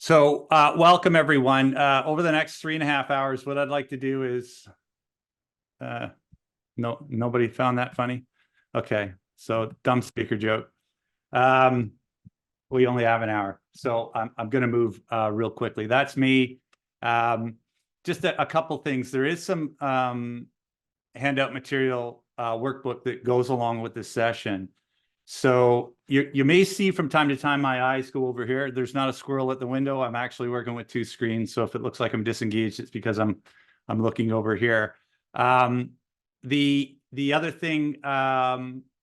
Welcome everyone. Over the next 3.5 hours, what I'd like to do is, nobody found that funny. Okay, so dumb speaker joke. We only have an hour, so I'm going to move real quickly. That's me. Just a couple things. There is some handout material workbook that goes along with this session. So you may see from time to time my eyes go over here. There's not a squirrel at the window. I'm actually working with two screens. So if it looks like I'm disengaged, it's because I'm looking over here. The other thing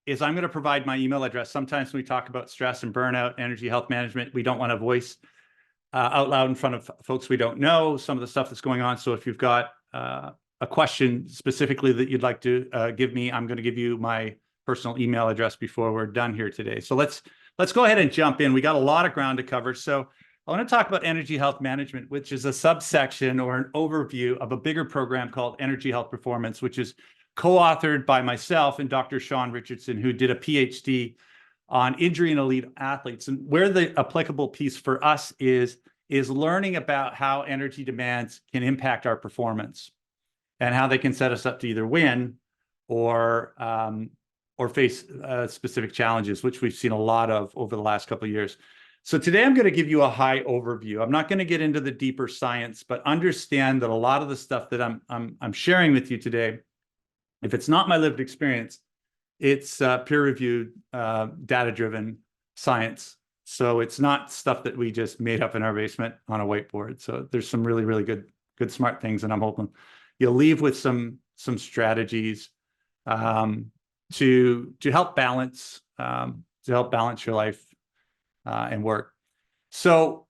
is I'm going to provide my email address. Sometimes when we talk about stress and burnout, energy, health management, we don't want to voice out loud in front of folks we don't know some of the stuff that's going on. So if you've got a question specifically that you'd like to give me, I'm going to give you my personal email address before we're done here today. So let's go ahead and jump in. We got a lot of ground to cover. So I want to talk about energy health management, which is a subsection or an overview of a bigger program called Energy Health Performance, which is co-authored by myself and Dr. Sean Richardson, who did a PhD on injury in elite athletes. And where the applicable piece for us is learning about how energy demands can impact our performance and how they can set us up to either win or face specific challenges, which we've seen a lot of over the last couple of years. So today I'm going to give you a high overview. I'm not going to get into the deeper science, but understand that a lot of the stuff that I'm sharing with you today, if it's not my lived experience, it's peer-reviewed, data-driven science. So it's not stuff that we just made up in our basement on a whiteboard. So there's some really, really good smart things, and I'm hoping you'll leave with some strategies to help balance your life and work. So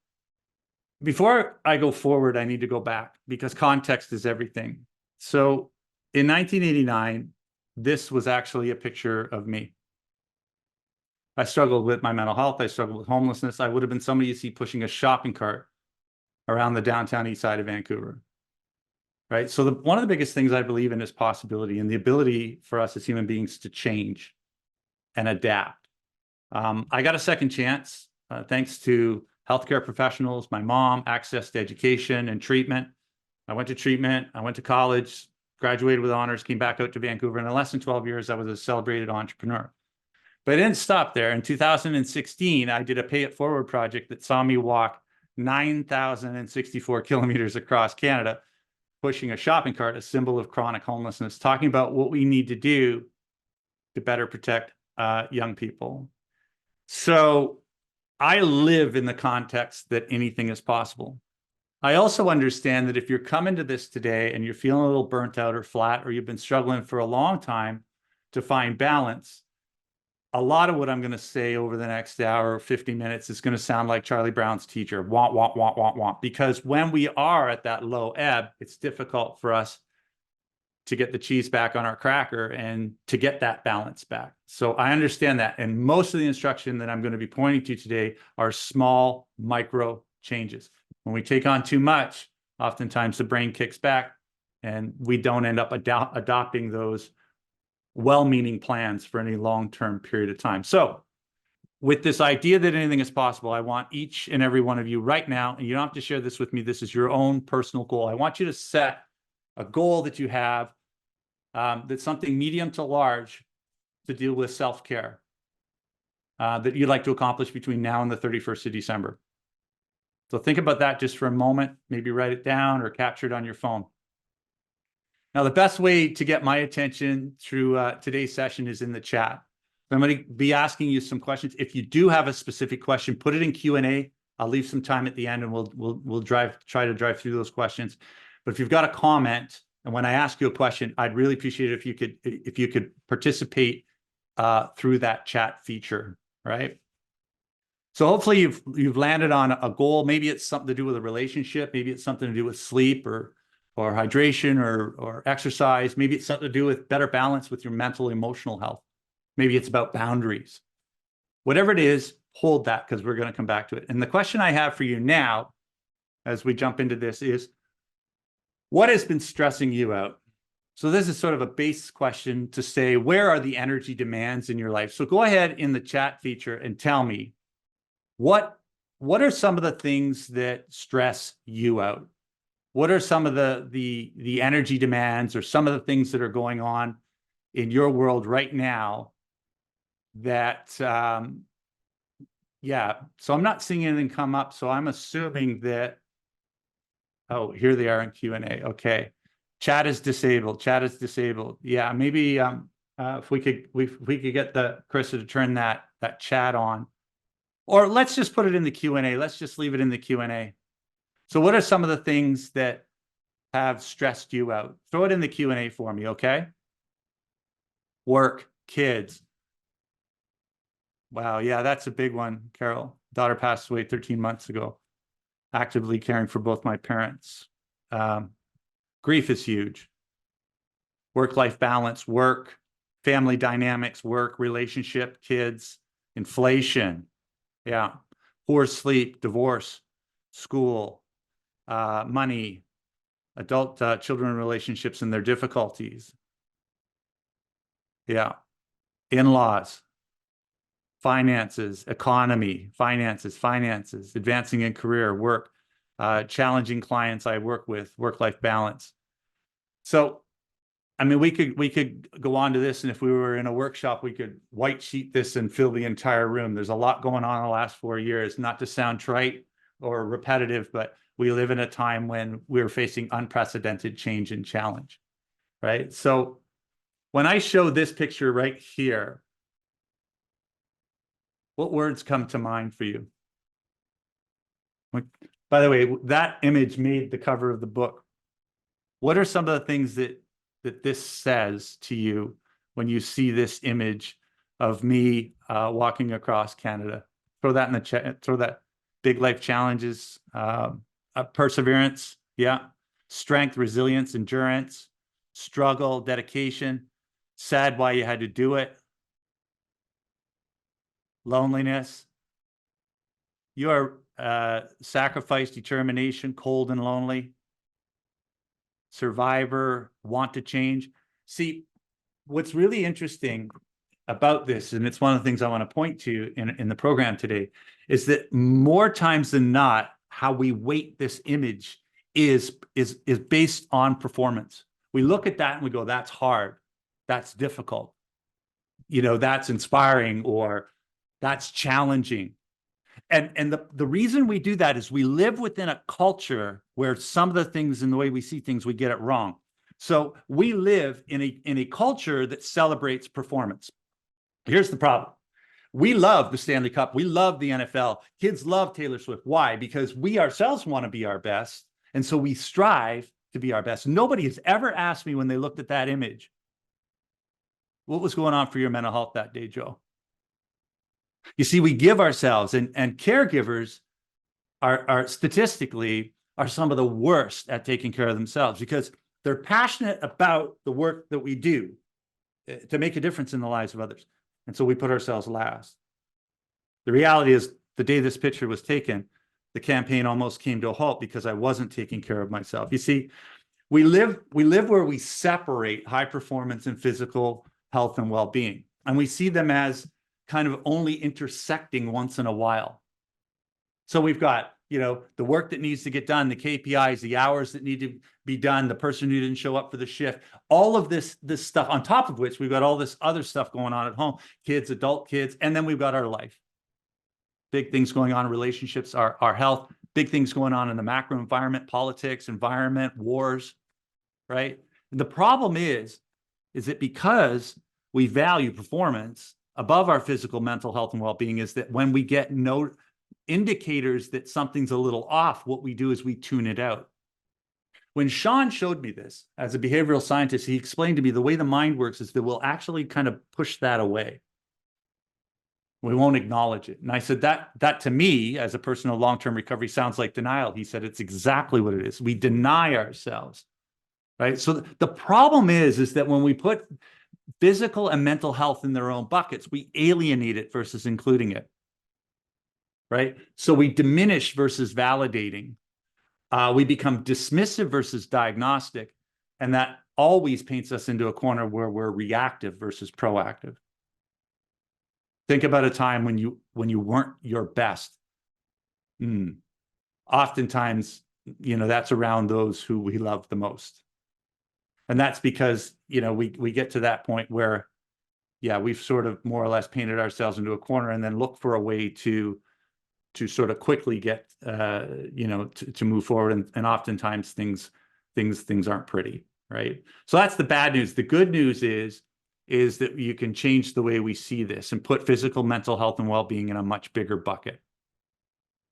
before I go forward, I need to go back because context is everything. So in 1989, this was actually a picture of me. I struggled with my mental health. I struggled with homelessness. I would have been somebody you see pushing a shopping cart around the downtown east side of Vancouver. Right. So one of the biggest things I believe in is possibility and the ability for us as human beings to change and adapt. I got a second chance thanks to healthcare professionals, my mom, access to education and treatment. I went to treatment. I went to college, graduated with honors, came back out to Vancouver. And in less than 12 years, I was a celebrated entrepreneur. But I didn't stop there. In 2016, I did a Pay It Forward project that saw me walk 9,064 kilometers across Canada, pushing a shopping cart, a symbol of chronic homelessness, talking about what we need to do to better protect young people. So I live in the context that anything is possible. I also understand that if you're coming to this today and you're feeling a little burnt out or flat, or you've been struggling for a long time to find balance, a lot of what I'm going to say over the next hour or 50 minutes is going to sound like Charlie Brown's teacher, want, want, want, want, want. Because when we are at that low ebb, it's difficult for us to get the cheese back on our cracker and to get that balance back. So I understand that. And most of the instruction that I'm going to be pointing to today are small micro changes. When we take on too much, oftentimes the brain kicks back and we don't end up adopting those well-meaning plans for any long-term period of time. So with this idea that anything is possible, I want each and every one of you right now, and you don't have to share this with me, this is your own personal goal. I want you to set a goal that you have that's something medium to large to deal with self-care that you'd like to accomplish between now and the 31st of December. So think about that just for a moment, maybe write it down or capture it on your phone. Now, the best way to get my attention through today's session is in the chat. I'm going to be asking you some questions. If you do have a specific question, put it in Q&A. I'll leave some time at the end and we'll try to drive through those questions. But if you've got a comment, and when I ask you a question, I'd really appreciate it if you could participate through that chat feature, right? So hopefully you've landed on a goal. Maybe it's something to do with a relationship. Maybe it's something to do with sleep or hydration or exercise. Maybe it's something to do with better balance with your mental, emotional health. Maybe it's about boundaries. Whatever it is, hold that because we're going to come back to it. And the question I have for you now, as we jump into this, is what has been stressing you out? So this is sort of a base question to say, where are the energy demands in your life? So go ahead in the chat feature and tell me what what are some of the things that stress you out? What are some of the energy demands or some of the things that are going on in your world right now that, yeah, so I'm not seeing anything come up, so I'm assuming that, oh, here they are in Q&A. Okay. Chat is disabled. Chat is disabled. Yeah, maybe if we could get Krista to turn that chat on. Or let's just put it in the Q&A. Let's just leave it in the Q&A. So what are some of the things that have stressed you out? Throw it in the Q&A for me, okay? Work, kids. Wow, yeah, that's a big one, Carol. Daughter passed away 13 months ago. Actively caring for both my parents. Grief is huge. Work-life balance, work, family dynamics, work, relationship, kids, inflation. Yeah. Poor sleep, divorce, school, money, adult children relationships and their difficulties. Yeah. In-laws, finances, economy, finances, advancing in career, work, challenging clients I work with, work-life balance. So, I mean, we could go on to this, and if we were in a workshop, we could white sheet this and fill the entire room. There's a lot going on in the last 4 years, not to sound trite or repetitive, but we live in a time when we're facing unprecedented change and challenge, right? So when I show this picture right here, what words come to mind for you? By the way, that image made the cover of the book. What are some of the things that this says to you when you see this image of me walking across Canada? Throw that in the chat. Throw that. Big life challenges, perseverance, yeah, strength, resilience, endurance, struggle, dedication, sad why you had to do it, loneliness. You are sacrifice, determination, cold and lonely, survivor, want to change. See, what's really interesting about this, and it's one of the things I want to point to in the program today, is that more times than not, how we weight this image is based on performance. We look at that and we go, that's hard, that's difficult, you know, that's inspiring, or that's challenging. And the reason we do that is we live within a culture where some of the things in the way we see things, we get it wrong. So we live in a culture that celebrates performance. Here's the problem. We love the Stanley Cup. We love the NFL. Kids love Taylor Swift. Why? Because we ourselves want to be our best. And so we strive to be our best. Nobody has ever asked me when they looked at that image, what was going on for your mental health that day, Joe? You see, we give ourselves, and caregivers are statistically are some of the worst at taking care of themselves because they're passionate about the work that we do to make a difference in the lives of others. And so we put ourselves last. The reality is the day this picture was taken, the campaign almost came to a halt because I wasn't taking care of myself. You see, we live where we separate high performance and physical health and well-being. And we see them as kind of only intersecting once in a while. So we've got, you know, the work that needs to get done, the KPIs, the hours that need to be done, the person who didn't show up for the shift, all of this stuff, on top of which we've got all this other stuff going on at home, kids, adult kids, and then we've got our life. Big things going on in relationships, our health, big things going on in the macro environment, politics, environment, wars, right? And the problem is that because we value performance above our physical, mental health, and well-being, is that when we get no indicators that something's a little off, what we do is we tune it out. When Sean showed me this as a behavioral scientist, he explained to me the way the mind works is that we'll actually kind of push that away. We won't acknowledge it. And I said, that to me, as a person of long-term recovery, sounds like denial. He said, it's exactly what it is. We deny ourselves, right? So the problem is that when we put physical and mental health in their own buckets, we alienate it versus including it, right? So we diminish versus validating. We become dismissive versus diagnostic. And that always paints us into a corner where we're reactive versus proactive. Think about a time when you weren't your best. Oftentimes, that's around those who we love the most. And that's because, we get to that point where, yeah, we've sort of more or less painted ourselves into a corner and then look for a way to sort of quickly get, to move forward. And oftentimes things aren't pretty, right? So that's the bad news. The good news is that you can change the way we see this and put physical, mental health, and well-being in a much bigger bucket,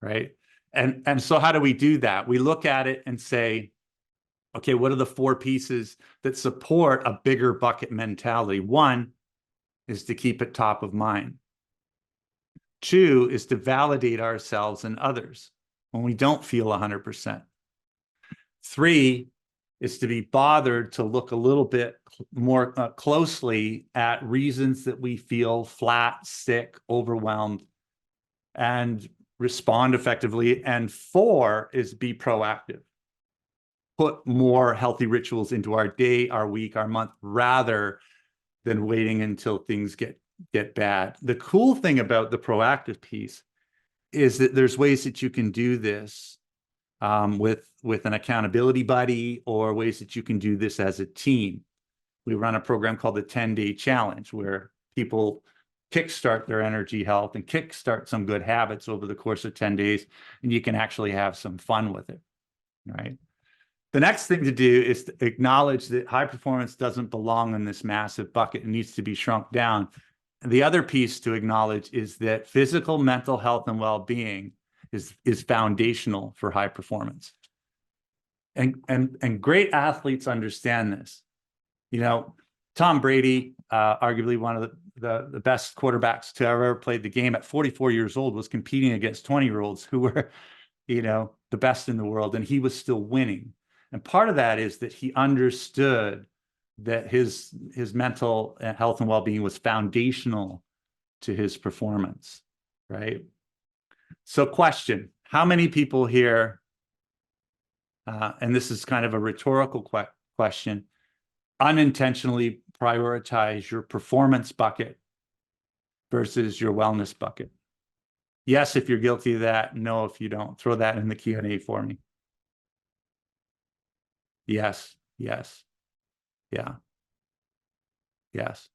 right? And so how do we do that? We look at it and say, okay, what are the 4 pieces that support a bigger bucket mentality? 1 is to keep it top of mind. 2 is to validate ourselves and others when we don't feel 100%. 3 is to be bothered to look a little bit more closely at reasons that we feel flat, sick, overwhelmed, and respond effectively. And 4 is be proactive. Put more healthy rituals into our day, our week, our month, rather than waiting until things get bad. The cool thing about the proactive piece is that there's ways that you can do this with an accountability buddy, or ways that you can do this as a team. We run a program called the 10-Day Challenge, where people kickstart their energy health and kickstart some good habits over the course of 10 days, and you can actually have some fun with it, right? The next thing to do is to acknowledge that high performance doesn't belong in this massive bucket. It needs to be shrunk down. And the other piece to acknowledge is that physical, mental health, and well-being is foundational for high performance. And great athletes understand this. Tom Brady, arguably one of the best quarterbacks to ever played the game, at 44 years old, was competing against 20-year-olds who were, the best in the world, and he was still winning. And part of that is that he understood that his mental health and well-being was foundational to his performance, right? So question, how many people here, and this is kind of a rhetorical question, unintentionally prioritize your performance bucket versus your wellness bucket? Yes, if you're guilty of that. No, if you don't. Throw that in the Q&A for me. Yes, yes, yeah, yes.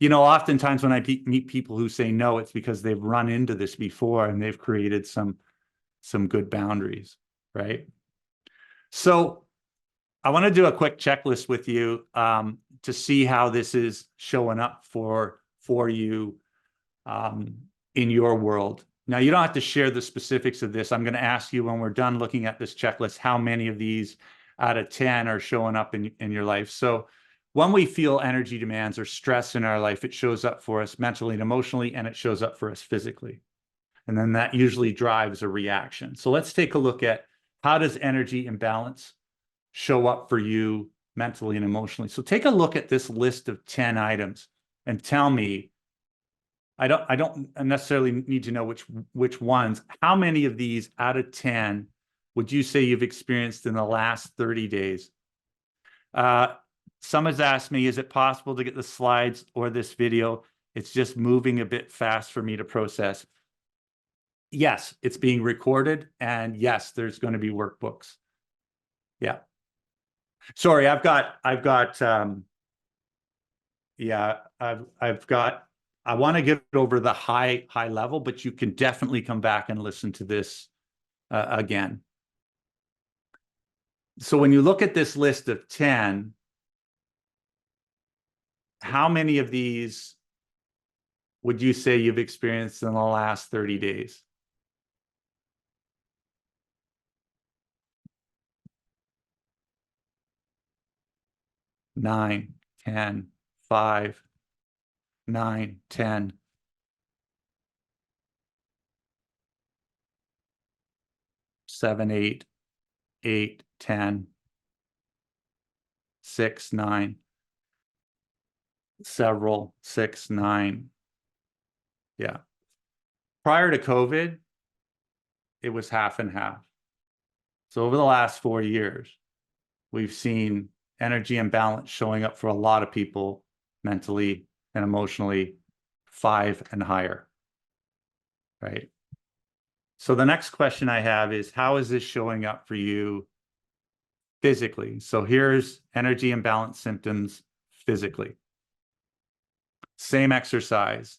Oftentimes when I meet people who say no, it's because they've run into this before and they've created some good boundaries, right? So I want to do a quick checklist with you to see how this is showing up for you in your world. Now, you don't have to share the specifics of this. I'm going to ask you when we're done looking at this checklist, how many of these out of 10 are showing up in your life. So when we feel energy demands or stress in our life, it shows up for us mentally and emotionally, and it shows up for us physically. And then that usually drives a reaction. So let's take a look at, how does energy imbalance show up for you mentally and emotionally? So take a look at this list of 10 items and tell me, I don't necessarily need to know which ones, how many of these out of 10 would you say you've experienced in the last 30 days? Someone's asked me, is it possible to get the slides or this video? It's just moving a bit fast for me to process. Yes, it's being recorded, and yes, there's going to be workbooks. Yeah. Sorry, I've got I want to get over the high level, but you can definitely come back and listen to this again. So when you look at this list of 10, how many of these would you say you've experienced in the last 30 days? Nine, 10, 5, 9, 10. 7, 8, 8, 10, 6, 9, several, 6, 9. Yeah. Prior to COVID, it was half and half. So over the last 4 years, we've seen energy imbalance showing up for a lot of people mentally and emotionally, 5 and higher, right? So the next question I have is, how is this showing up for you physically? So here's energy imbalance symptoms physically. Same exercise.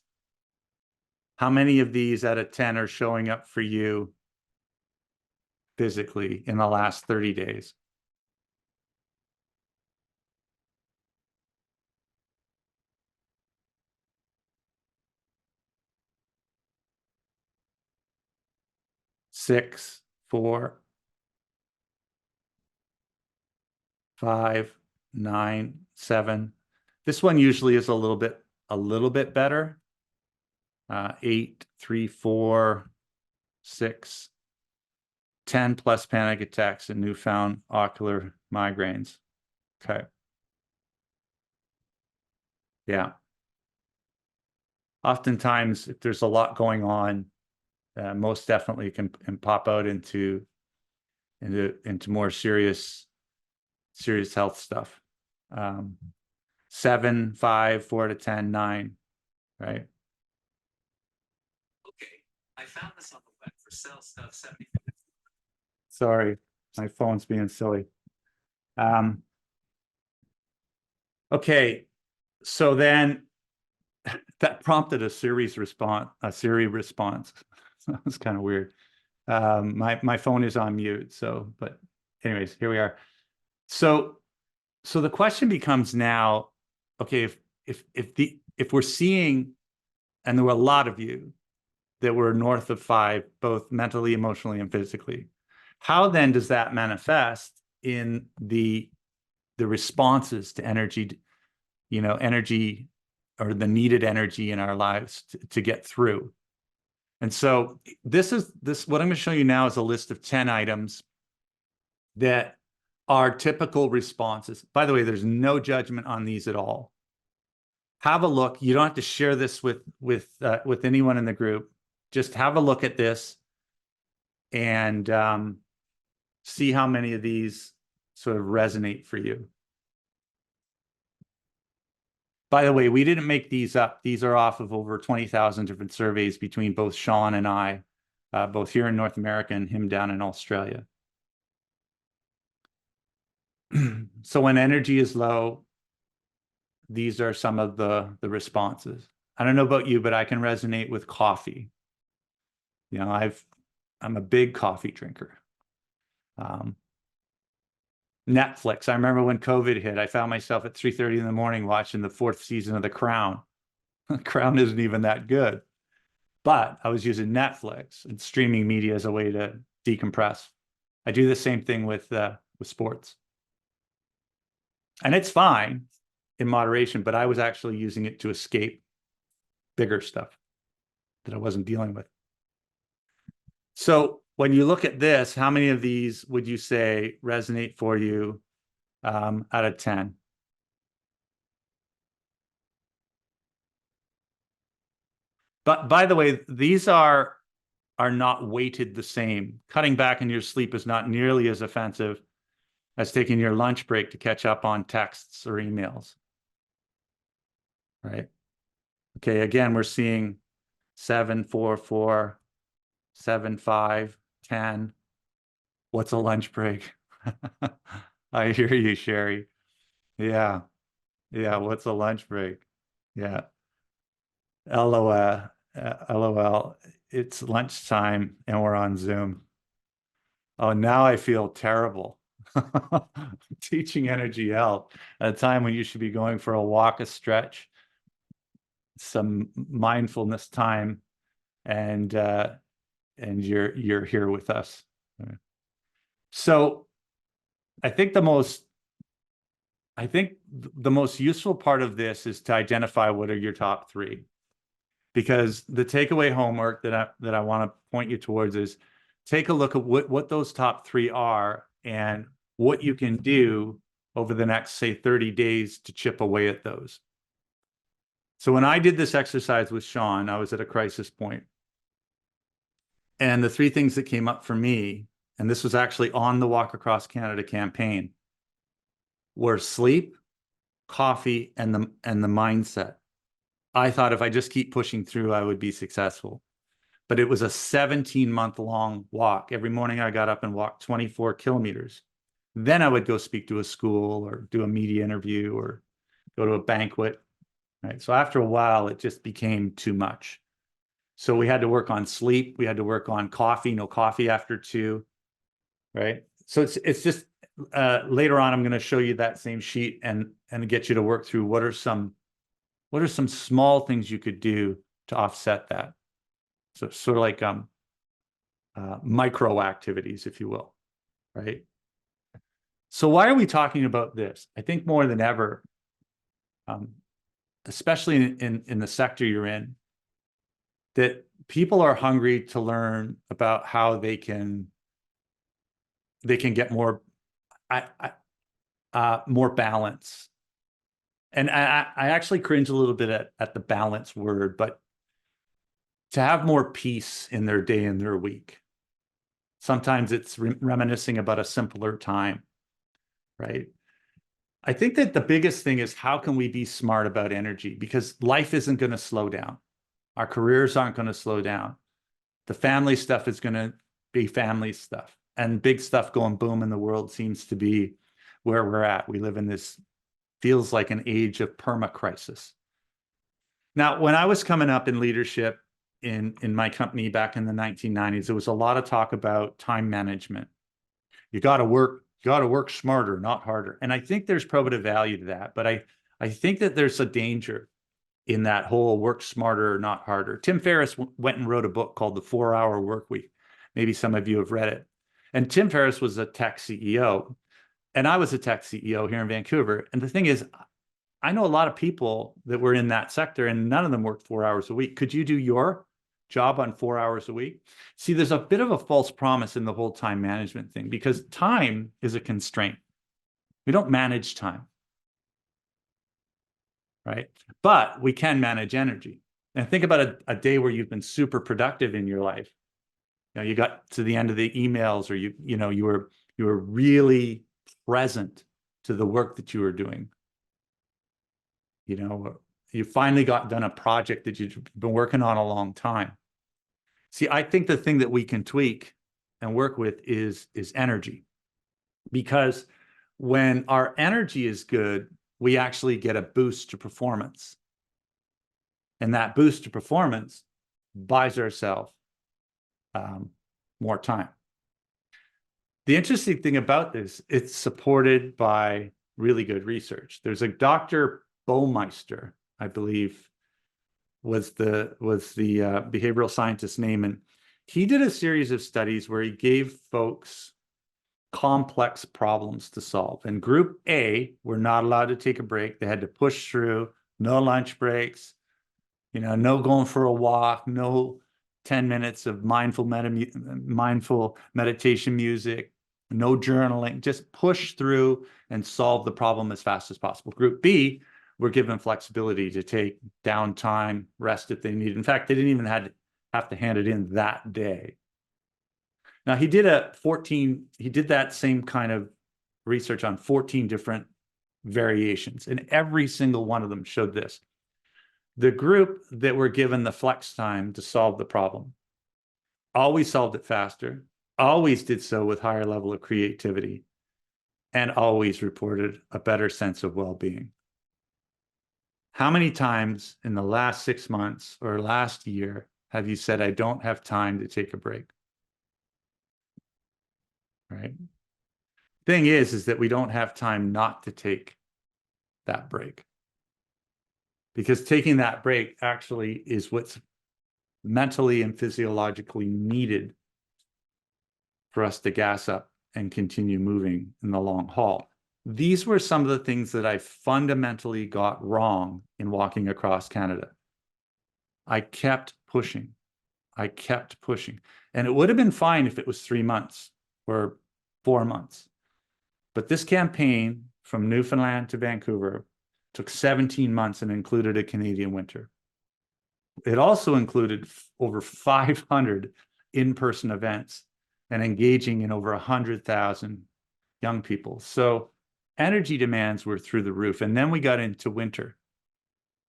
How many of these out of 10 are showing up for you physically in the last 30 days? Six, four, 5, 9, 7. This one usually is a little bit better. 8, 3, 4, 6, 10 plus panic attacks and newfound ocular migraines. Okay. Yeah. Oftentimes, if there's a lot going on, most definitely can pop out into more serious health stuff. 7, 5, 4 to 10, 9, right? Okay, I found this on the web for sell stuff 70. Sorry, my phone's being silly. Okay, so then that prompted a Siri response. That was kind of weird. My phone is on mute, so, but anyways, here we are. So the question becomes now, okay, if we're seeing, and there were a lot of you that were north of 5, both mentally, emotionally, and physically, how then does that manifest in the responses to energy, energy, or the needed energy in our lives to get through? And so this what I'm going to show you now is a list of 10 items that are typical responses. By the way, there's no judgment on these at all. Have a look. You don't have to share this with anyone in the group. Just have a look at this and see how many of these sort of resonate for you. By the way, we didn't make these up. These are off of over 20,000 different surveys between both Sean and I, both here in North America and him down in Australia. So when energy is low, these are some of the responses. I don't know about you, but I can resonate with coffee. I'm a big coffee drinker. Netflix. I remember when COVID hit, I found myself at 3:30 in the morning watching the 4th season of The Crown. The Crown isn't even that good, but I was using Netflix and streaming media as a way to decompress. I do the same thing with sports, and it's fine in moderation, but I was actually using it to escape bigger stuff that I wasn't dealing with. So when you look at this, how many of these would you say resonate for you out of 10? But by the way, these are not weighted the same. Cutting back on your sleep is not nearly as offensive as taking your lunch break to catch up on texts or emails. Right? Okay, again, we're seeing 7, 4, 4, 7, 5, 10. What's a lunch break? I hear you, Sherry. Yeah. Yeah, what's a lunch break? Yeah. LOL. LOL. It's lunchtime and we're on Zoom. Oh, now I feel terrible. Teaching energy health at a time when you should be going for a walk, a stretch, some mindfulness time, and you're here with us. So I think the most useful part of this is to identify what are your top 3, because the takeaway homework that I want to point you towards is take a look at what those top 3 are and what you can do over the next, say, 30 days to chip away at those. So when I did this exercise with Sean, I was at a crisis point. And the 3 things that came up for me, and this was actually on the Walk Across Canada campaign, were sleep, coffee, and the mindset. I thought if I just keep pushing through, I would be successful. but it was a 17-month long walk. Every morning I got up and walked 24 kilometers. Then I would go speak to a school or do a media interview or go to a banquet, right? So after a while, it just became too much. So we had to work on sleep. We had to work on coffee, no coffee after 2, right? So it's just later on, I'm going to show you that same sheet and get you to work through what are some small things you could do to offset that. So sort of like micro activities, if you will, right? So why are we talking about this? I think more than ever, especially in the sector you're in, that people are hungry to learn about how they can get more more balance. And I actually cringe a little bit at the balance word, but to have more peace in their day and their week. Sometimes it's reminiscing about a simpler time, right? I think that the biggest thing is how can we be smart about energy? Because life isn't going to slow down. Our careers aren't going to slow down. The family stuff is going to be family stuff. And big stuff going boom in the world seems to be where we're at. We live in this, feels like an age of perma-crisis. Now, when I was coming up in leadership in my company back in the 1990s, there was a lot of talk about time management. You got to work smarter, not harder. And I think there's probative value to that. But I think that there's a danger in that whole work smarter, not harder. Tim Ferriss went and wrote a book called The 4-Hour Workweek. Maybe some of you have read it. And Tim Ferriss was a tech CEO. And I was a tech CEO here in Vancouver. And the thing is, I know a lot of people that were in that sector and none of them worked 4 hours a week. Could you do your job on 4 hours a week? See, there's a bit of a false promise in the whole time management thing because time is a constraint. We don't manage time, right? But we can manage energy. And think about a day where you've been super productive in your life. You know, you got to the end of the emails or you were really present to the work that you were doing. You know, you finally got done a project that you've been working on a long time. See, I think the thing that we can tweak and work with is energy. Because when our energy is good, we actually get a boost to performance. And that boost to performance buys ourselves more time. The interesting thing about this, it's supported by really good research. There's a Dr. Baumeister, I believe, was the behavioral scientist's name, and he did a series of studies where he gave folks complex problems to solve. And group A were not allowed to take a break. They had to push through, no lunch breaks, no going for a walk, no 10 minutes of mindful meditation music, no journaling, just push through and solve the problem as fast as possible. Group B were given flexibility to take downtime, rest if they needed. In fact, they didn't even have to hand it in that day. Now, he did that same kind of research on 14 different variations, and every single one of them showed this. The group that were given the flex time to solve the problem always solved it faster, always did so with higher level of creativity, and always reported a better sense of well-being. How many times in the last 6 months or last year have you said, I don't have time to take a break? Right? Thing is that we don't have time not to take that break. Because taking that break actually is what's mentally and physiologically needed for us to gas up and continue moving in the long haul. These were some of the things that I fundamentally got wrong in walking across Canada. I kept pushing. And it would have been fine if it was 3 months or 4 months. But this campaign from Newfoundland to Vancouver took 17 months and included a Canadian winter. It also included over 500 in-person events and engaging in over 100,000 young people. So energy demands were through the roof. And then we got into winter,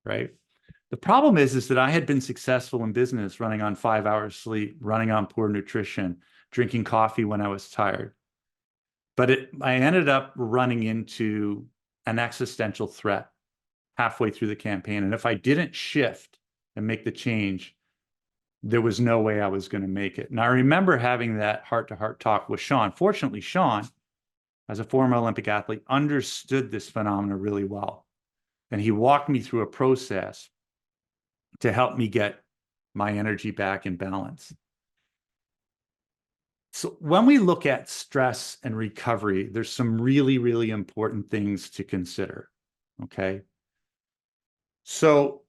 right? The problem is that I had been successful in business running on 5 hours sleep, running on poor nutrition, drinking coffee when I was tired. But I ended up running into an existential threat halfway through the campaign. And if I didn't shift and make the change, there was no way I was going to make it. And I remember having that heart-to-heart talk with Sean. Fortunately, Sean, as a former Olympic athlete, understood this phenomenon really well. And he walked me through a process to help me get my energy back in balance. So when we look at stress and recovery, there's some really, really important things to consider, okay? So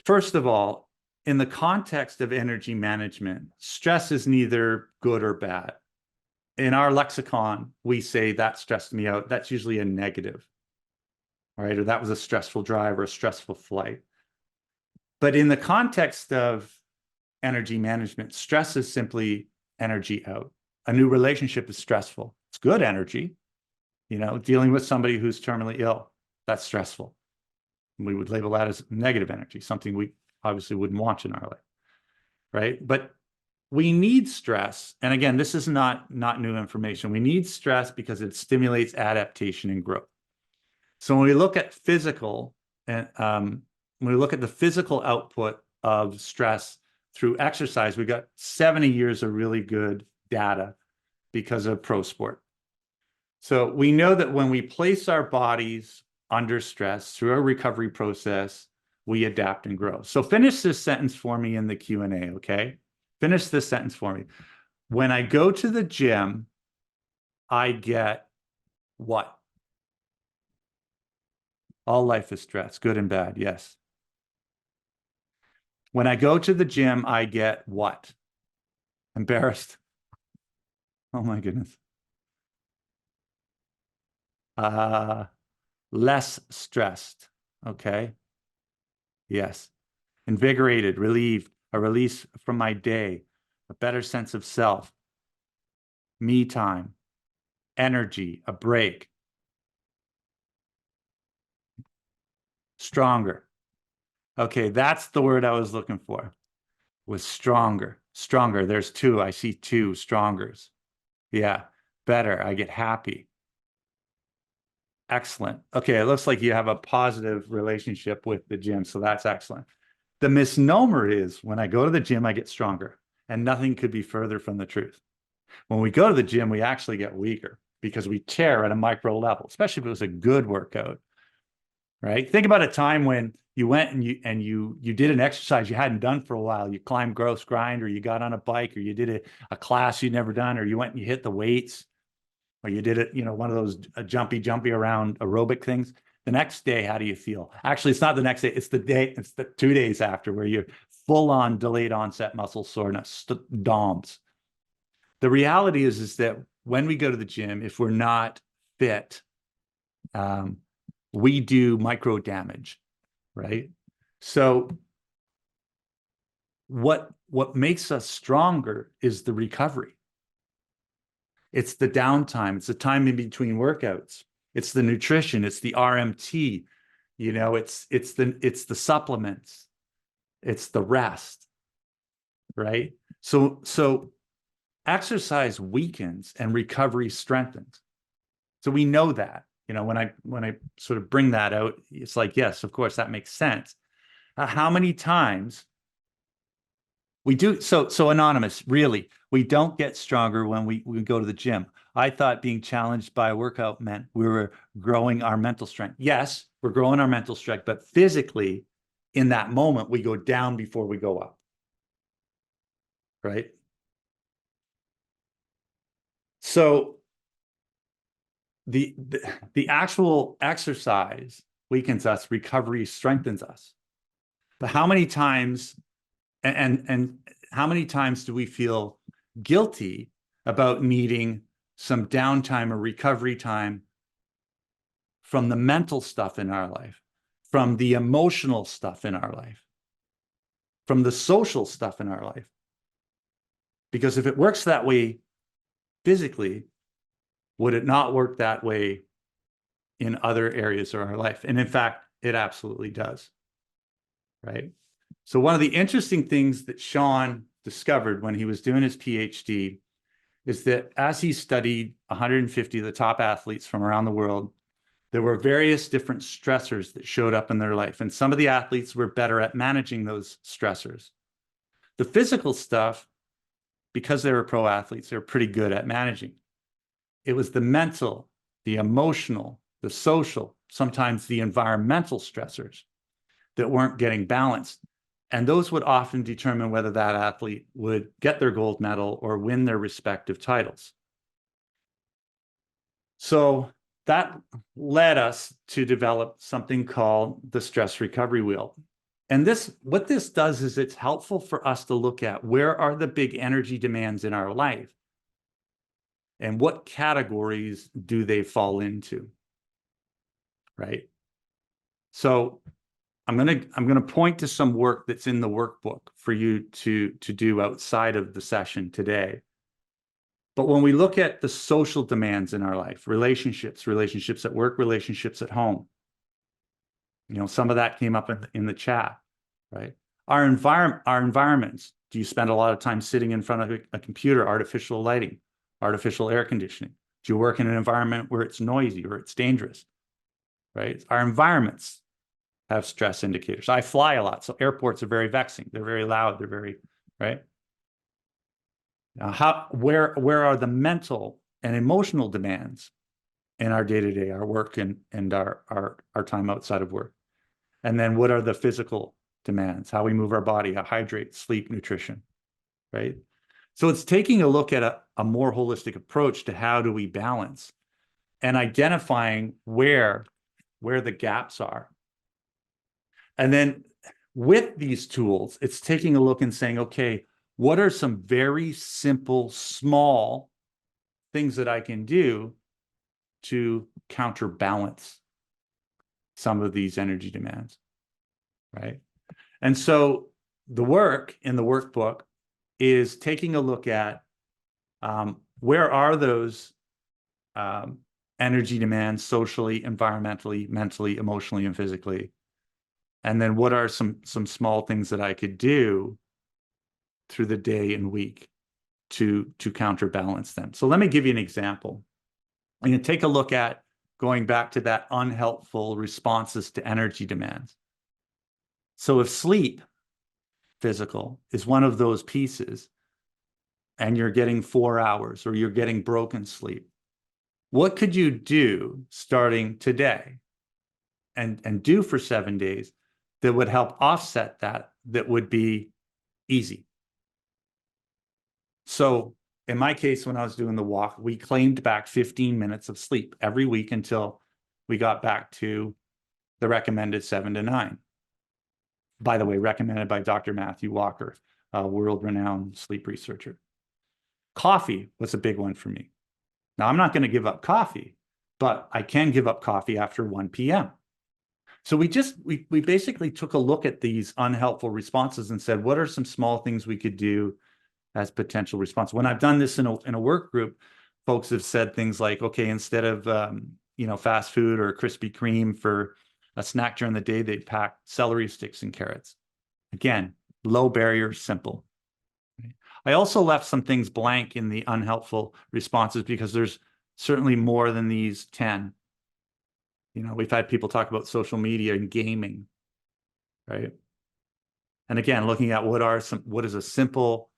first of all, in the context of energy management, stress is neither good or bad. In our lexicon, we say that stressed me out. That's usually a negative, right? Or that was a stressful drive or a stressful flight. But in the context of energy management, stress is simply energy out. A new relationship is stressful. It's good energy. You know, dealing with somebody who's terminally ill, that's stressful. We would label that as negative energy, something we obviously wouldn't want in our life, right? But we need stress. And again, this is not new information. We need stress because it stimulates adaptation and growth. So when we look at physical and when we look at the physical output of stress through exercise, we got 70 years of really good data because of pro sport. So we know that when we place our bodies under stress through a recovery process, we adapt and grow. So finish this sentence for me in the Q&A, okay? Finish this sentence for me. When I go to the gym, I get what? All life is stress, good and bad, yes. When I go to the gym, I get what? Embarrassed. Oh my goodness. Less stressed, okay? Yes. Invigorated, relieved, a release from my day, a better sense of self, me time, energy, a break. Stronger. Okay, that's the word I was looking for, was stronger. Stronger, there's two. I see two strongers. Yeah, better, I get happy. Excellent. Okay, it looks like you have a positive relationship with the gym, so that's excellent. The misnomer is when I go to the gym, I get stronger, and nothing could be further from the truth. When we go to the gym, we actually get weaker because we tear at a micro level, especially if it was a good workout, right? Think about a time when you went and you did an exercise you hadn't done for a while. You climbed Gross Grind, or you got on a bike, or you did a class you'd never done, or you went and you hit the weights, or you did it, one of those jumpy around aerobic things. The next day, how do you feel? Actually, it's not the next day. It's the 2 days after, where you're full on delayed onset muscle soreness, DOMS. The reality is that when we go to the gym, if we're not fit, we do micro damage, right? So what makes us stronger is the recovery. It's the downtime. It's the time in between workouts. It's the nutrition. It's the RMT. It's the supplements. It's the rest, right? So exercise weakens and recovery strengthens. So we know that. When I sort of bring that out, it's like, yes, of course, that makes sense. How many times we do so anonymous, really, we don't get stronger when we go to the gym. I thought being challenged by a workout meant we were growing our mental strength. Yes, we're growing our mental strength, but physically, in that moment, we go down before we go up, right? So the actual exercise weakens us, recovery strengthens us. But how many times and how many times do we feel guilty about needing some downtime or recovery time from the mental stuff in our life, from the emotional stuff in our life, from the social stuff in our life? Because if it works that way physically, would it not work that way in other areas of our life? And in fact, it absolutely does. right? So one of the interesting things that Sean discovered when he was doing his PhD is that as he studied 150 of the top athletes from around the world, there were various different stressors that showed up in their life. And some of the athletes were better at managing those stressors. The physical stuff, because they were pro athletes, they were pretty good at managing. It was the mental, the emotional, the social, sometimes the environmental stressors that weren't getting balanced. And those would often determine whether that athlete would get their gold medal or win their respective titles. So that led us to develop something called the stress recovery wheel. And what this does is it's helpful for us to look at where are the big energy demands in our life and what categories do they fall into, right? So I'm gonna point to some work that's in the workbook for you to do outside of the session today. But when we look at the social demands in our life, relationships at work, relationships at home, some of that came up in the chat, right? Our environments. Do you spend a lot of time sitting in front of a computer, artificial lighting, artificial air conditioning? Do you work in an environment where it's noisy or it's dangerous, right? Our environments have stress indicators. I fly a lot, so airports are very vexing. They're very loud. They're very, right? Where are the mental and emotional demands in our day-to-day, our work and our time outside of work? And then what are the physical demands? How we move our body, how hydrate, sleep, nutrition, right? So it's taking a look at a more holistic approach to how do we balance and identifying where the gaps are. And then with these tools, it's taking a look and saying, okay, what are some very simple, small things that I can do to counterbalance some of these energy demands, right? And so the work in the workbook is taking a look at where are those energy demands socially, environmentally, mentally, emotionally, and physically. And then what are some small things that I could do through the day and week to counterbalance them. So let me give you an example. I'm going to take a look at going back to that unhelpful responses to energy demands. So if sleep, physical, is one of those pieces, and you're getting 4 hours or you're getting broken sleep, what could you do starting today and do for 7 days that would help offset that would be easy? So in my case, when I was doing the walk, we claimed back 15 minutes of sleep every week until we got back to the recommended 7 to 9. By the way, recommended by Dr. Matthew Walker, a world-renowned sleep researcher. Coffee was a big one for me. Now, I'm not going to give up coffee, but I can give up coffee after 1 p.m. So we basically took a look at these unhelpful responses and said, what are some small things we could do as potential response? When I've done this in a work group, folks have said things like, okay, instead of fast food or Krispy Kreme for a snack during the day, they'd pack celery sticks and carrots. Again, low barrier, simple. I also left some things blank in the unhelpful responses because there's certainly more than these 10. We've had people talk about social media and gaming, right? And again, looking at what is a simple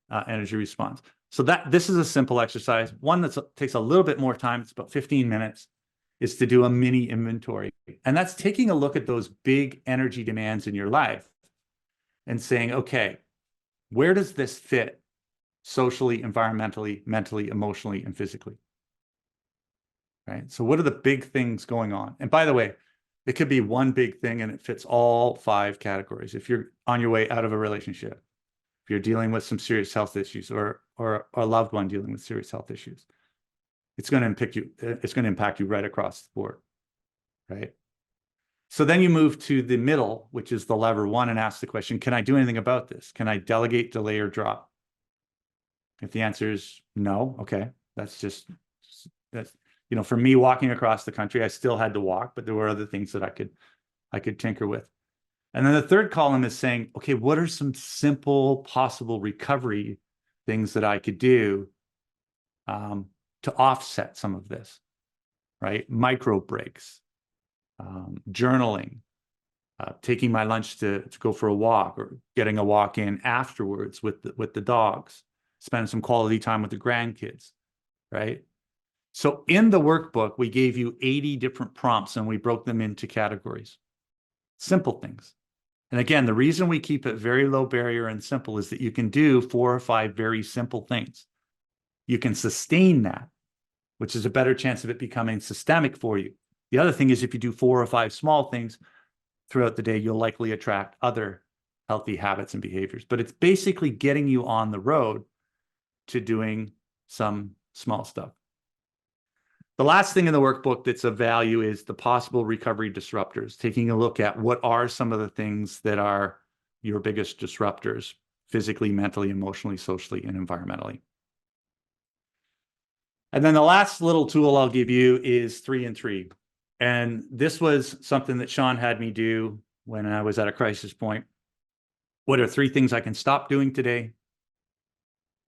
energy response. So this is a simple exercise. One that takes a little bit more time, it's about 15 minutes, is to do a mini inventory. And that's taking a look at those big energy demands in your life and saying, okay, where does this fit socially, environmentally, mentally, emotionally, and physically? Right? So what are the big things going on? And by the way, it could be one big thing and it fits all 5 categories. If you're on your way out of a relationship, if you're dealing with some serious health issues or a loved one dealing with serious health issues, it's going to impact you right across the board, right? So then you move to the middle, which is the lever 1, and ask the question, can I do anything about this? Can I delegate, delay, or drop? If the answer is no, okay, that's for me, walking across the country, I still had to walk, but there were other things that I could tinker with. And then the third column is saying, okay, what are some simple possible recovery things that I could do to offset some of this, right? Micro breaks, journaling, taking my lunch to go for a walk, or getting a walk in afterwards with the dogs, spending some quality time with the grandkids, right? So in the workbook, we gave you 80 different prompts and we broke them into categories. Simple things. And again, the reason we keep it very low barrier and simple is that you can do 4 or 5 very simple things. You can sustain that, which is a better chance of it becoming systemic for you. The other thing is, if you do 4 or 5 small things throughout the day, you'll likely attract other healthy habits and behaviors. But it's basically getting you on the road to doing some small stuff. The last thing in the workbook that's of value is the possible recovery disruptors, taking a look at what are some of the things that are your biggest disruptors, physically, mentally, emotionally, socially, and environmentally. And then the last little tool I'll give you is 3 and 3. And this was something that Sean had me do when I was at a crisis point. What are 3 things I can stop doing today?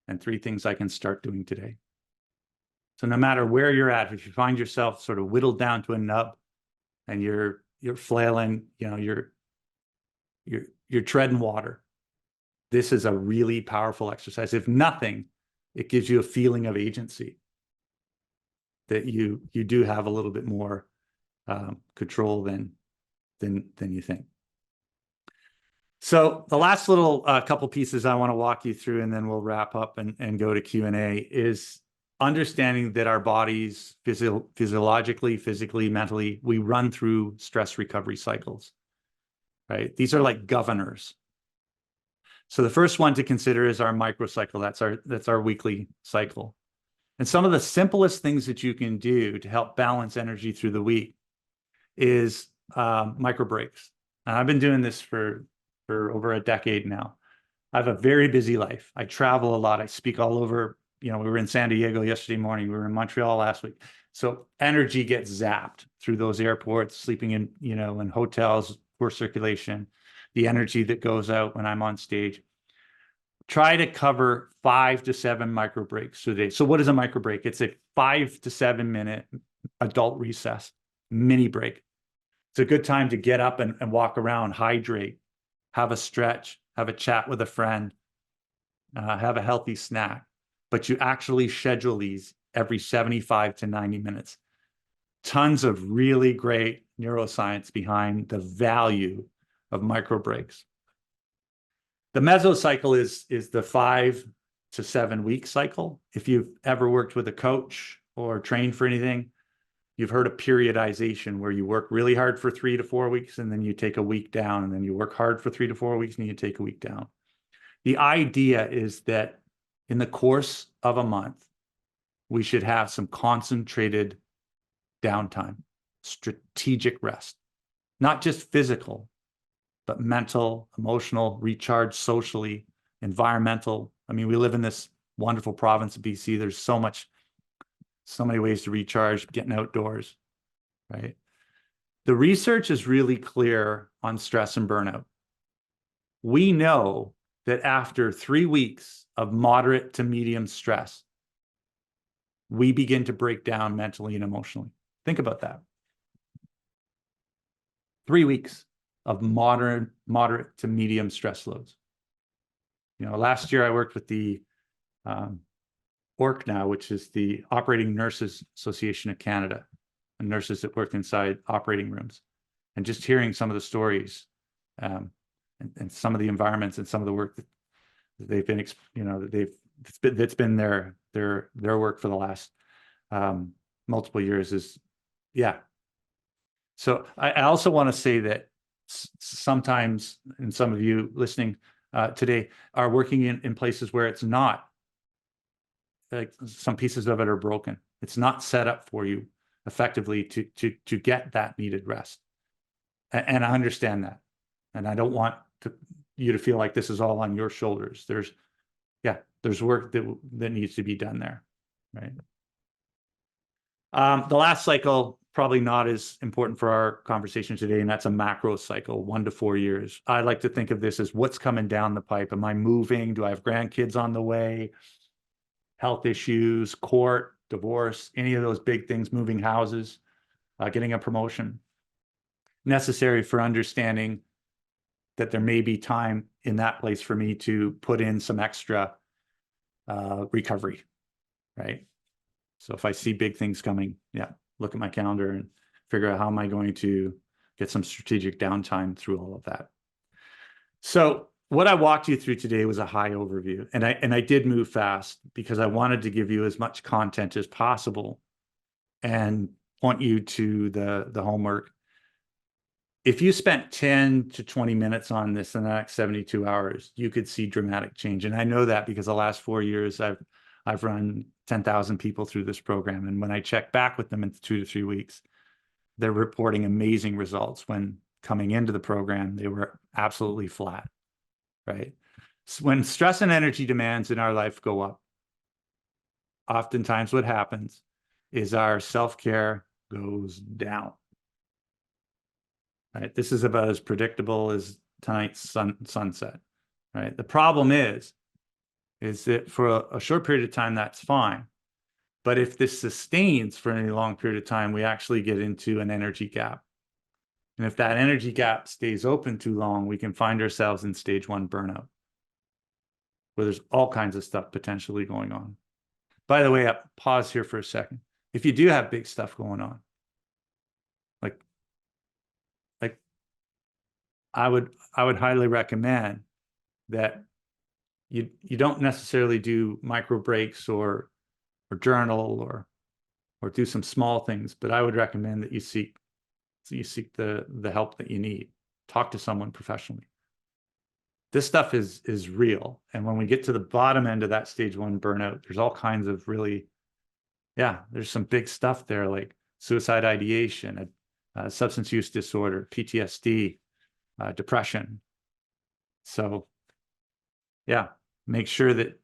And 3 things I can start doing today. So no matter where you're at, if you find yourself sort of whittled down to a nub and you're flailing, you know, you're treading water, this is a really powerful exercise. If nothing, it gives you a feeling of agency, that you do have a little bit more control than you think. So the last little couple pieces I want to walk you through, and then we'll wrap up and go to Q&A, is understanding that our bodies physiologically, physically, mentally, we run through stress recovery cycles, right? These are like governors. So the first one to consider is our microcycle. That's our weekly cycle. And some of the simplest things that you can do to help balance energy through the week is micro breaks. And I've been doing this for over a decade now. I have a very busy life. I travel a lot. I speak all over. You know, we were in San Diego yesterday morning. We were in Montreal last week. So energy gets zapped through those airports, sleeping in, you know, in hotels, poor circulation, the energy that goes out when I'm on stage. Try to cover 5 to 7 micro breaks a day. So what is a micro break? It's a 5 to 7 minute adult recess, mini break. It's a good time to get up and walk around, hydrate, have a stretch, have a chat with a friend, have a healthy snack. But you actually schedule these every 75 to 90 minutes. Tons of really great neuroscience behind the value of micro breaks. The mesocycle is the 5 to 7 week cycle. If you've ever worked with a coach or trained for anything, you've heard of periodization, where you work really hard for 3 to 4 weeks and then you take a week down, and then you work hard for 3 to 4 weeks and you take a week down. The idea is that in the course of a month, we should have some concentrated downtime, strategic rest, not just physical, but mental, emotional, recharge socially, environmental. I mean, we live in this wonderful province of BC. There's so many ways to recharge, getting outdoors, right? The research is really clear on stress and burnout. We know that after 3 weeks of moderate to medium stress, we begin to break down mentally and emotionally. Think about that. 3 weeks of moderate to medium stress loads. You know, last year I worked with the ORCNA, which is the Operating Nurses Association of Canada, and nurses that work inside operating rooms. And just hearing some of the stories and some of the environments and some of the work that they've been, you know, that's been their work for the last multiple years is, yeah. So I also want to say that sometimes, and some of you listening today are working in places where it's not, like some pieces of it are broken. It's not set up for you effectively to get that needed rest. And I understand that. And I don't want you to feel like this is all on your shoulders. There's work that needs to be done there, right? The last cycle, probably not as important for our conversation today, and that's a macro cycle, 1 to 4 years. I like to think of this as what's coming down the pipe. Am I moving? Do I have grandkids on the way? Health issues, court, divorce, any of those big things, moving houses, getting a promotion, necessary for understanding that there may be time in that place for me to put in some extra recovery, right? So if I see big things coming, yeah, look at my calendar and figure out how am I going to get some strategic downtime through all of that. So what I walked you through today was a high overview, and I did move fast because I wanted to give you as much content as possible and point you to the homework. If you spent 10 to 20 minutes on this in the next 72 hours, you could see dramatic change. And I know that because the last 4 years I've run 10,000 people through this program. And when I check back with them in 2 to 3 weeks, they're reporting amazing results. When coming into the program, they were absolutely flat, right? So when stress and energy demands in our life go up, oftentimes what happens is our self-care goes down. Right? This is about as predictable as tonight's sunset, right? The problem is that for a short period of time, that's fine. But if this sustains for any long period of time, we actually get into an energy gap. And if that energy gap stays open too long, we can find ourselves in stage 1 burnout, where there's all kinds of stuff potentially going on. By the way, I'll pause here for a second. If you do have big stuff going on, like I would highly recommend that you don't necessarily do micro breaks or journal or do some small things, but I would recommend that you seek the help that you need. Talk to someone professionally. This stuff is real, and when we get to the bottom end of that stage 1 burnout, there's all kinds of really, there's some big stuff there, like suicide ideation, substance use disorder, PTSD, depression. So make sure that,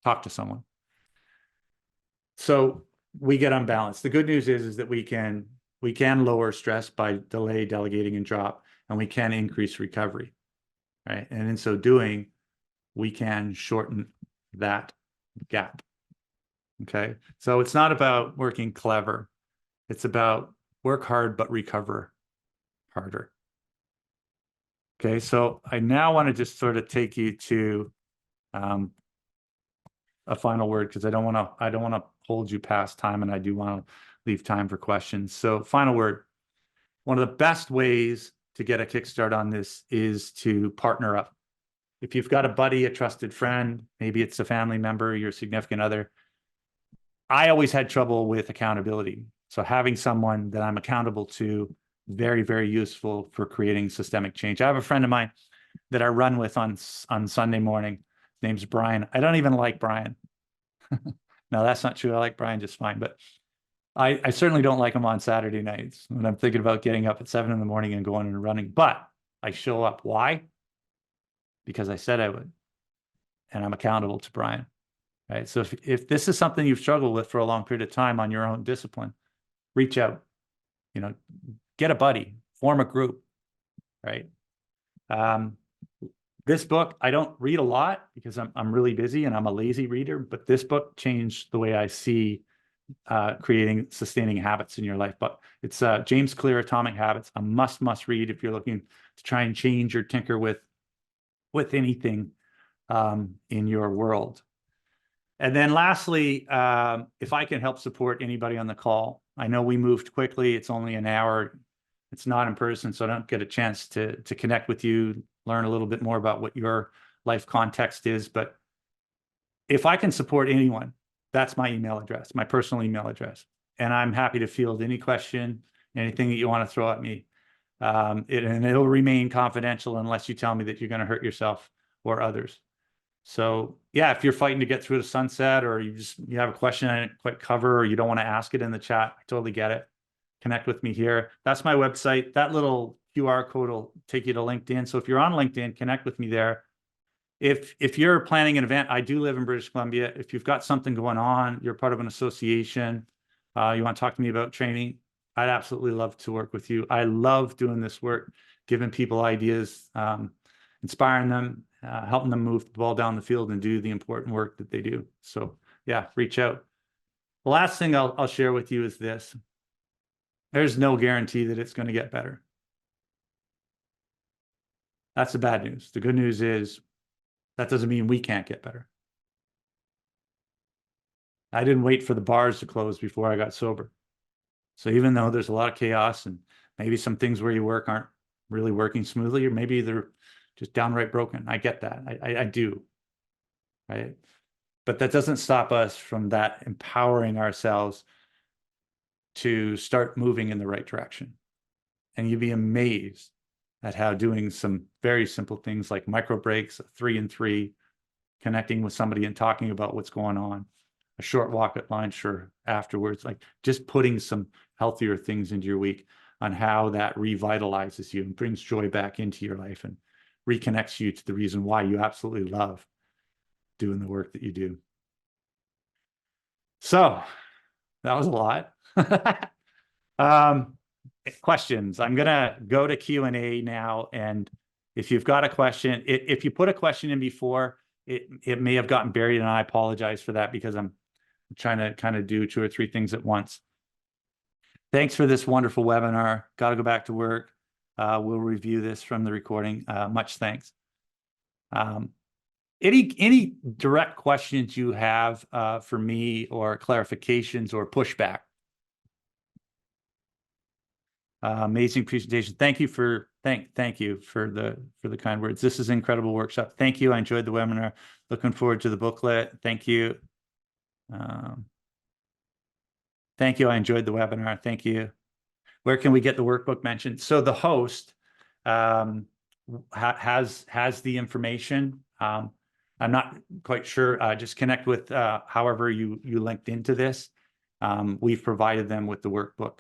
talk to someone. So we get unbalanced. The good news is that we can lower stress by delay, delegating, and drop, and we can increase recovery, right? And in so doing, we can shorten that gap. Okay. So it's not about working clever. It's about work hard, but recover harder. Okay, so I now want to just sort of take you to a final word, because I don't want to hold you past time, and I do want to leave time for questions. So final word. One of the best ways to get a kickstart on this is to partner up. If you've got a buddy, a trusted friend, maybe it's a family member, your significant other. I always had trouble with accountability. So having someone that I'm accountable to, very, very useful for creating systemic change. I have a friend of mine that I run with on Sunday morning. His name's Brian. I don't even like Brian. No, that's not true. I like Brian just fine, but I certainly don't like him on Saturday nights when I'm thinking about getting up at 7 in the morning and going and running. But I show up. Why? Because I said I would, and I'm accountable to Brian. Right. So if this is something you've struggled with for a long period of time on your own discipline, reach out. Get a buddy, form a group, right? This book, I don't read a lot because I'm really busy and I'm a lazy reader, but this book changed the way I see creating sustaining habits in your life. But it's James Clear, Atomic Habits, a must read if you're looking to try and change or tinker with anything in your world. And then lastly, if I can help support anybody on the call, I know we moved quickly. It's only an hour. It's not in person, so I don't get a chance to connect with you, learn a little bit more about what your life context is. But if I can support anyone, that's my email address, my personal email address. And I'm happy to field any question, anything that you want to throw at me. And it'll remain confidential unless you tell me that you're going to hurt yourself or others. So if you're fighting to get through the sunset, or you have a question I didn't quite cover, or you don't want to ask it in the chat, I totally get it. Connect with me here. That's my website. That little QR code will take you to LinkedIn. So if you're on LinkedIn, connect with me there. If you're planning an event, I do live in British Columbia. If you've got something going on, you're part of an association, you want to talk to me about training, I'd absolutely love to work with you. I love doing this work, giving people ideas, inspiring them, helping them move the ball down the field and do the important work that they do. So yeah, reach out. The last thing I'll share with you is this. There's no guarantee that it's going to get better. That's the bad news. The good news is that doesn't mean we can't get better. I didn't wait for the bars to close before I got sober. So even though there's a lot of chaos and maybe some things where you work aren't really working smoothly, or maybe they're just downright broken. I get that. I do. Right. But that doesn't stop us from that empowering ourselves to start moving in the right direction. And you'd be amazed at how doing some very simple things like micro breaks, 3 and 3, connecting with somebody and talking about what's going on, a short walk at lunch or afterwards, like just putting some healthier things into your week on how that revitalizes you and brings joy back into your life and reconnects you to the reason why you absolutely love doing the work that you do. So that was a lot. Questions. I'm gonna go to Q&A now, and if you've got a question, if you put a question in before, it may have gotten buried, and I apologize for that because I'm trying to kind of do 2 or 3 things at once. Thanks for this wonderful webinar. Got to go back to work. We'll review this from the recording. Much thanks. Any direct questions you have for me, or clarifications or pushback? Amazing presentation. Thank you for thank you for the kind words. This is an incredible workshop. Thank you. I enjoyed the webinar. Looking forward to the booklet. Thank you. Thank you. I enjoyed the webinar. Thank you. Where can we get the workbook mentioned? So the host has the information. I'm not quite sure. Just connect with however you linked into this. We've provided them with the workbook.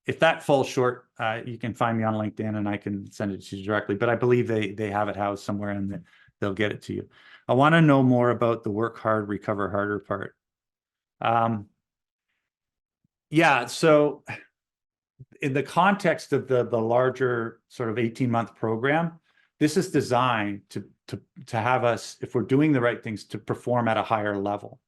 If that falls short, you can find me on LinkedIn and I can send it to you directly. But I believe they have it housed somewhere and they'll get it to you. I want to know more about the work hard, recover harder part. Yeah, so in the context of the larger sort of 18-month program, this is designed to have us, if we're doing the right things, to perform at a higher level.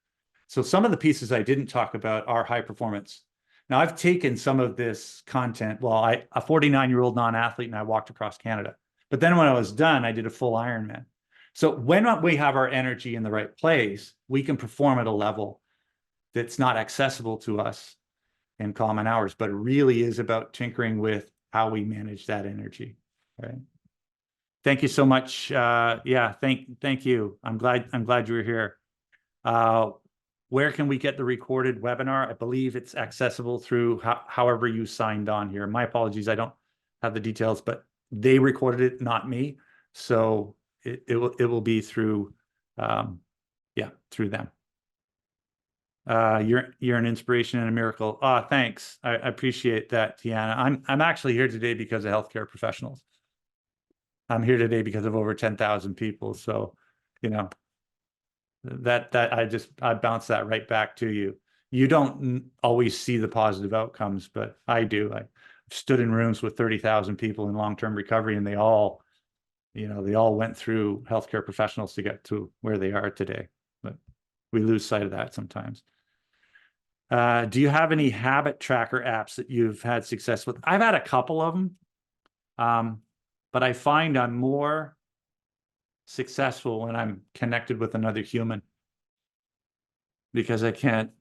So some of the pieces I didn't talk about are high performance. Now, I've taken some of this content. Well, a 49-year-old non-athlete, and I walked across Canada. But then when I was done, I did a full Ironman. So when we have our energy in the right place, we can perform at a level that's not accessible to us in common hours, but it really is about tinkering with how we manage that energy, right? Thank you so much. Yeah, thank you. I'm glad you were here. Where can we get the recorded webinar? I believe it's accessible through however you signed on here. My apologies, I don't have the details, but they recorded it, not me. So it will be through, yeah, through them. You're an inspiration and a miracle. Thanks. I appreciate that, Tiana. I'm actually here today because of healthcare professionals. I'm here today because of over 10,000 people. So, you know, that I bounce that right back to you. You don't always see the positive outcomes, but I do. I've stood in rooms with 30,000 people in long-term recovery, and they all went through healthcare professionals to get to where they are today. But we lose sight of that sometimes. Do you have any habit tracker apps that you've had success with? I've had a couple of them, but I find I'm more successful when I'm connected with another human, because I can't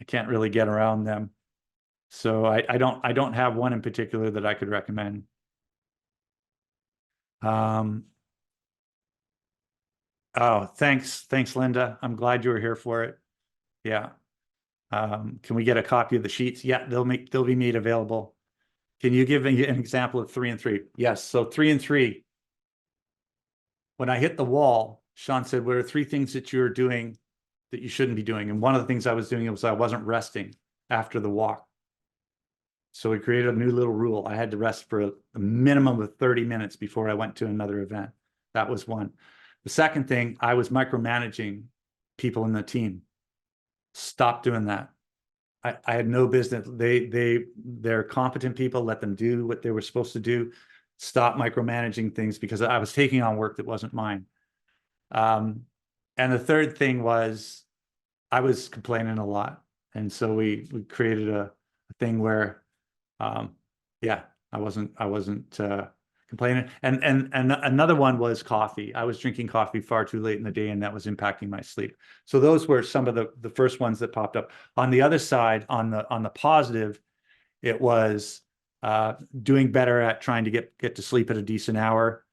really get around them. So I don't have one in particular that I could recommend. Oh, thanks, Linda. I'm glad you were here for it. Yeah. Can we get a copy of the sheets? Yeah, they'll be made available. Can you give an example of 3 and 3? Yes. So 3 and 3. When I hit the wall, Sean said, "What are 3 things that you're doing that you shouldn't be doing?" And one of the things I was doing was I wasn't resting after the walk. So we created a new little rule. I had to rest for a minimum of 30 minutes before I went to another event. That was one. The second thing, I was micromanaging people in the team. Stop doing that. I had no business. They're competent people. Let them do what they were supposed to do. Stop micromanaging things because I was taking on work that wasn't mine. And the third thing was I was complaining a lot. And so we created a thing where, yeah, I wasn't complaining. And another one was coffee. I was drinking coffee far too late in the day, and that was impacting my sleep. So those were some of the first ones that popped up. On the other side, on the positive, it was doing better at trying to get to sleep at a decent hour.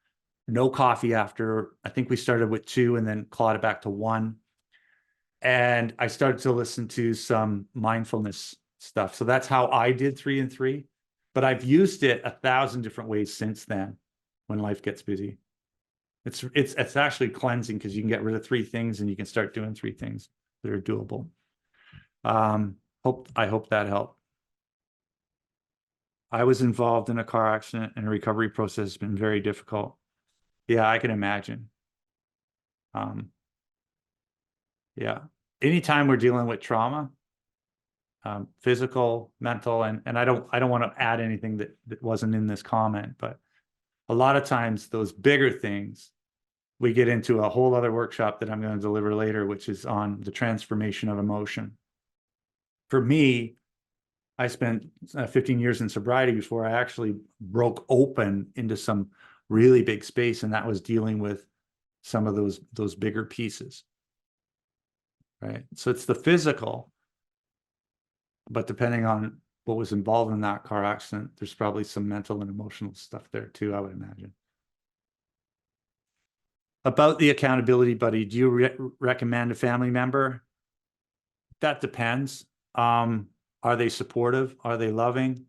No coffee after, I think we started with 2 and then clawed it back to 1. And I started to listen to some mindfulness stuff. So that's how I did 3 and 3. But I've used it 1,000 different ways since then when life gets busy. It's actually cleansing because you can get rid of 3 things and you can start doing 3 things that are doable. I hope that helped. I was involved in a car accident, and the recovery process has been very difficult. Yeah, I can imagine. Yeah. Anytime we're dealing with trauma, physical, mental, and I don't want to add anything that wasn't in this comment, but a lot of times those bigger things, we get into a whole other workshop that I'm going to deliver later, which is on the transformation of emotion. For me, I spent 15 years in sobriety before I actually broke open into some really big space, and that was dealing with some of those bigger pieces. Right. So it's the physical, but depending on what was involved in that car accident, there's probably some mental and emotional stuff there too, I would imagine. About the accountability buddy, do you recommend a family member? That depends. Are they supportive? Are they loving?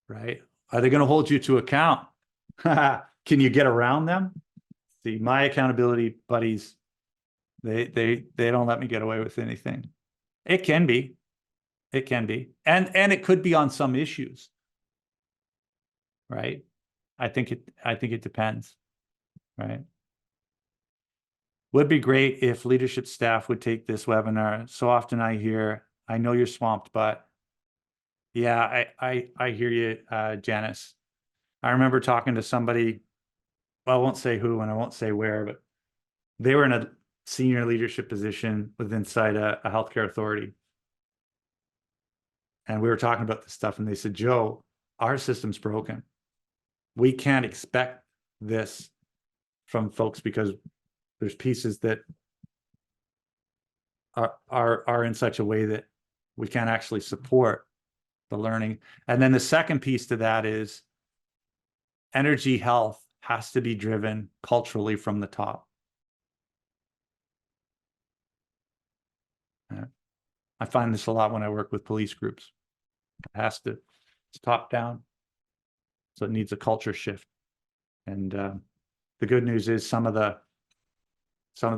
Right? Are they going to hold you to account? Can you get around them? See, my accountability buddies, they don't let me get away with anything. It can be. It can be. And it could be on some issues. Right? I think it depends. Right? Would be great if leadership staff would take this webinar. So often I hear, I know you're swamped, but yeah, I hear you, Janice. I remember talking to somebody, well, I won't say who and I won't say where, but they were in a senior leadership position inside a healthcare authority. And we were talking about this stuff, and they said, Joe, our system's broken. We can't expect this from folks because there's pieces that are in such a way that we can't actually support the learning. And then the second piece to that is energy health has to be driven culturally from the top. I find this a lot when I work with police groups. It's top down. So it needs a culture shift. And the good news is some of the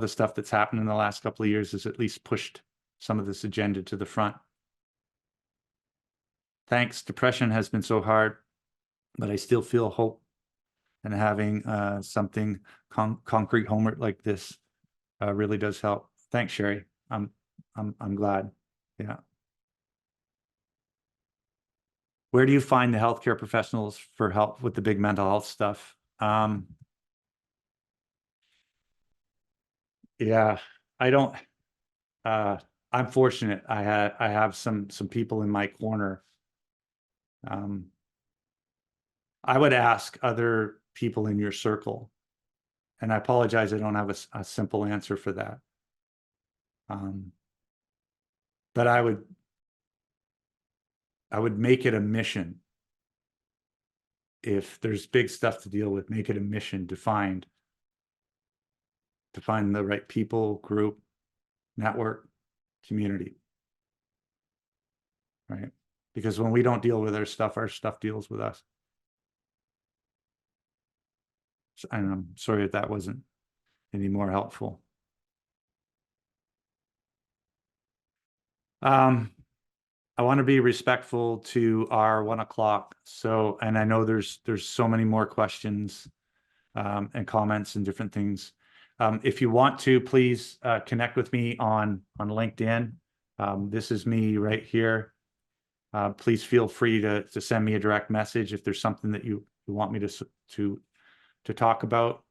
stuff that's happened in the last couple of years has at least pushed some of this agenda to the front. Thanks. Depression has been so hard, but I still feel hope, and having something concrete homework like this really does help. Thanks, Sherry. I'm glad. Yeah. Where do you find the healthcare professionals for help with the big mental health stuff? Yeah, I don't. I'm fortunate. I have some people in my corner. I would ask other people in your circle, and I apologize, I don't have a simple answer for that. But I would make it a mission. If there's big stuff to deal with, make it a mission to find the right people, group, network, community. Right? Because when we don't deal with our stuff deals with us. And I'm sorry if that wasn't any more helpful. I want to be respectful to our 1 o'clock. So, and I know there's so many more questions and comments and different things. If you want to, please connect with me on LinkedIn. This is me right here. Please feel free to send me a direct message if there's something that you want me to talk about.